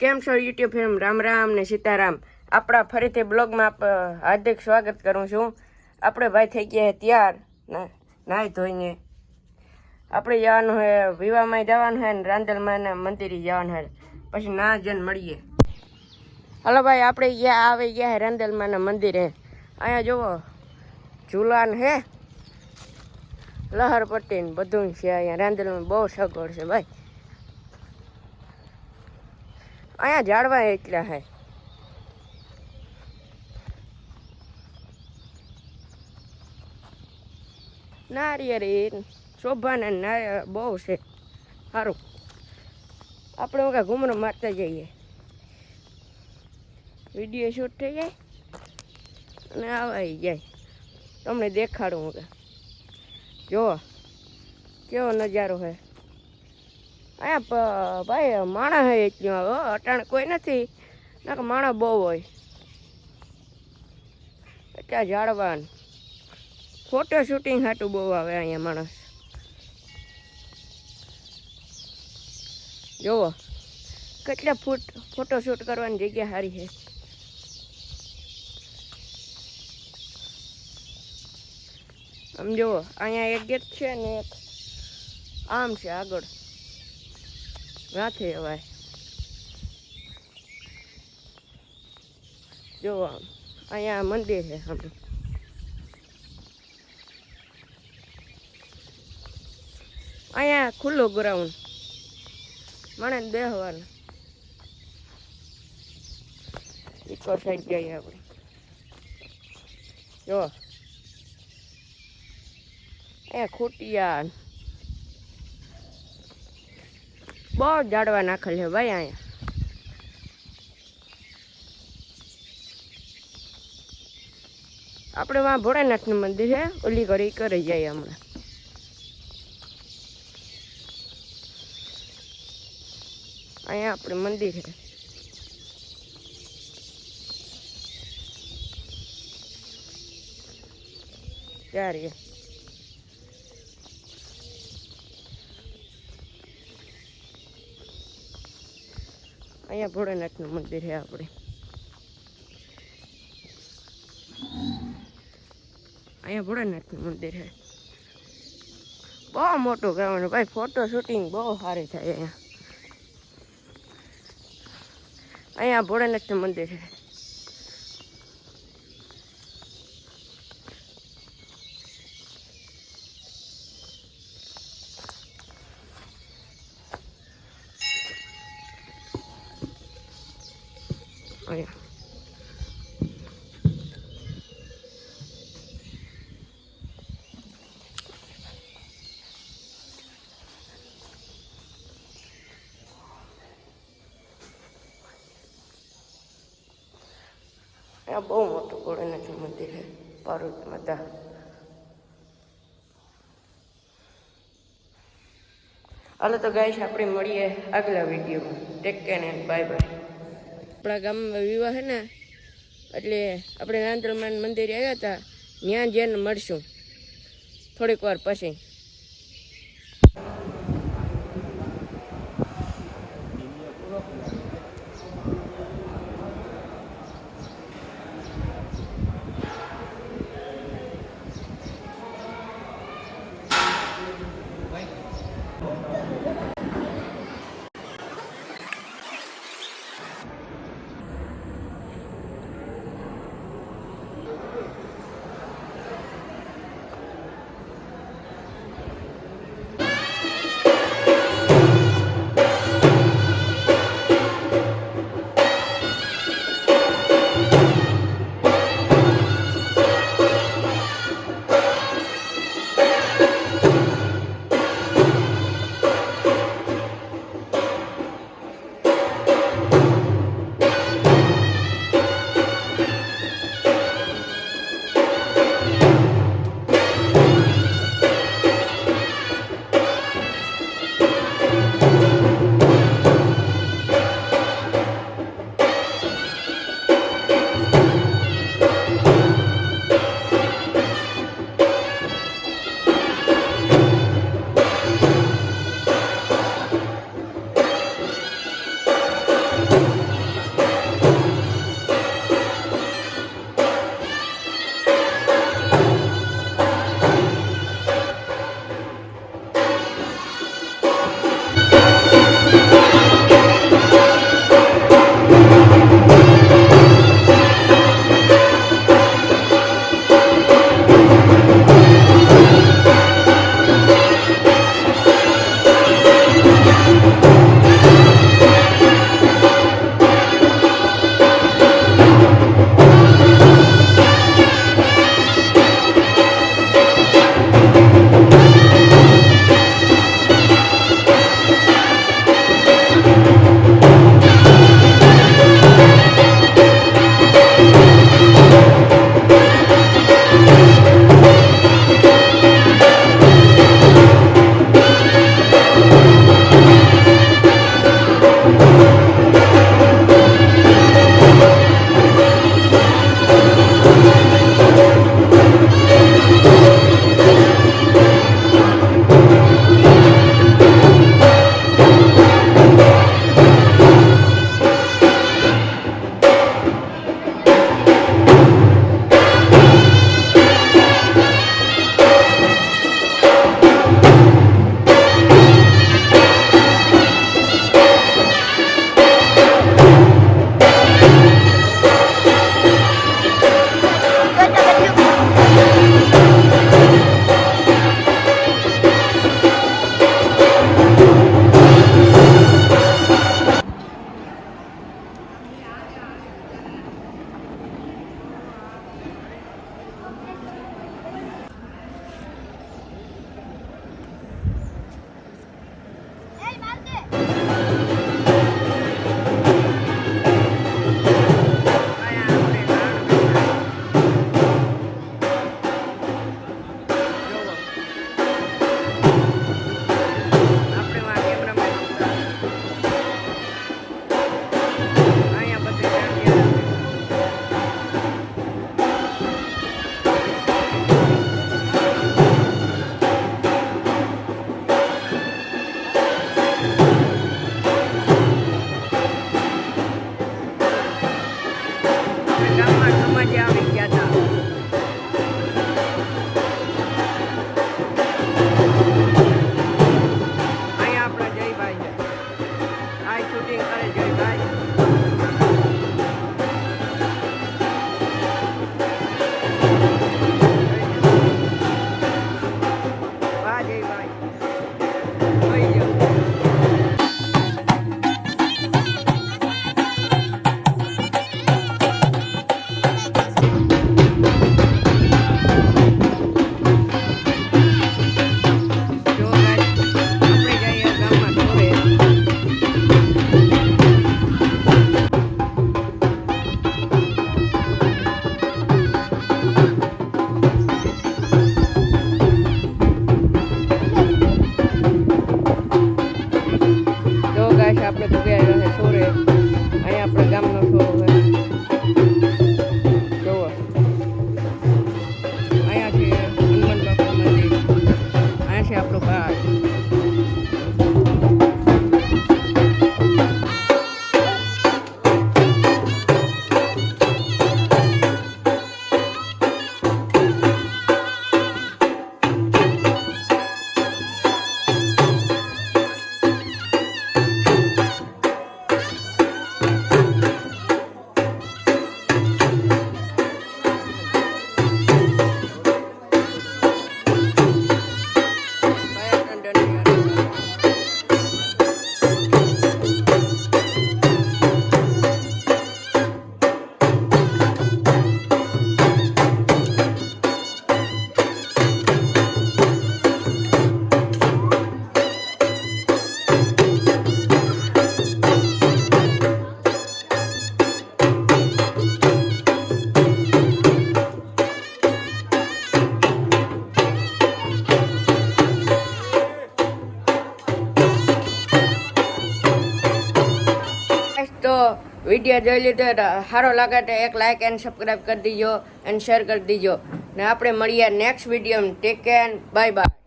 કેમ છો YouTube fame? Ram Ram ને સીતારામ. આપણા ફરીથી બ્લોગમાં હાર્દિક સ્વાગત કરું છું. આપણે ભાઈ થઈ ગયા તૈયાર નાહી ધોઈને. આપણે જવાનું છે વિવાહમાં જવાનું છે ને રાંદલમાના મંદિરે જવાનું છે. પછી ના જઈને મળીએ. હલો ભાઈ, આપણે આવી ગયા છે રાંદલમાના મંદિરે. અહીંયા જુઓ ઝૂલાન હે, લહરપટ્ટી ને બધું છે. અહીંયા રાંદલમાં બહુ સગવડ છે ભાઈ. અહીંયા ઝાડવા એટલા હે. નારિયેરી શોભાના નારિયેળ બહુ છે. સારું, આપણે ઓકા ઘૂમરો મારતા જઈએ, વિડીયો શૂટ થઈ જાય અને આવાઈ જાય. તમને દેખાડું હું જુઓ કેવો નજારો છે. અહીંયા ભાઈ માણસ હે એટલું આવે, અટાણે કોઈ નથી, ના માણસ બહુ હોય. એટલા ઝાડવાન ફોટો શૂટિંગ હાટું બહુ આવે અહીંયા માણસ. જુઓ કેટલા ફોટો શૂટ કરવાની જગ્યા સારી છે. આમ જુઓ અહીંયા એક ગેટ છે ને એક આમ છે આગળ રાથે હવાય. જો અહીંયા મંદિર છે. અહીંયા ખુલ્લું ગ્રાઉન્ડ, મને બેહવાનું. ઇકો સાઈડ જઈએ આપણે. જો અહીંયા ખૂટિયા બહુ ઝાડવા નાખેલ છે ભાઈ. અહીંયા આપણે વાં ભોળાનાથનું મંદિર છે, ઓલી ઘડી કરી જાય હમણાં. અહીંયા આપણે મંદિર છે. ત્યારે અહીંયા ભોળાનાથનું મંદિર છે આપણે. અહીંયા ભોળાનાથનું મંદિર છે. બહુ મોટું ગ્રાઉન્ડ ભાઈ. ફોટો શૂટિંગ બહુ સારી થાય અહીંયા. અહીંયા ભોળાનાથનું મંદિર છે. અહીંયા બહુ મોટું ભોળાનાથનું મંદિર છે, પાર્વતી માતા. હાલો તો ગાઈસ, આપણે મળીએ આગલા વિડીયોમાં. Take care and bye bye. આપણા ગામમાં વિવાહ છે ને, એટલે આપણે રાંદલમાન મંદિરે આવ્યા હતા. ત્યાં જઈને મળશું થોડીક વાર પછી. વિડીયો જોઈ લીધો તો સારો લાગે તો એક લાઇક એન્ડ સબસ્ક્રાઈબ કરી દીજો અને શેર કરી દીજો ને આપણે મળીએ next video. Take care, bye bye.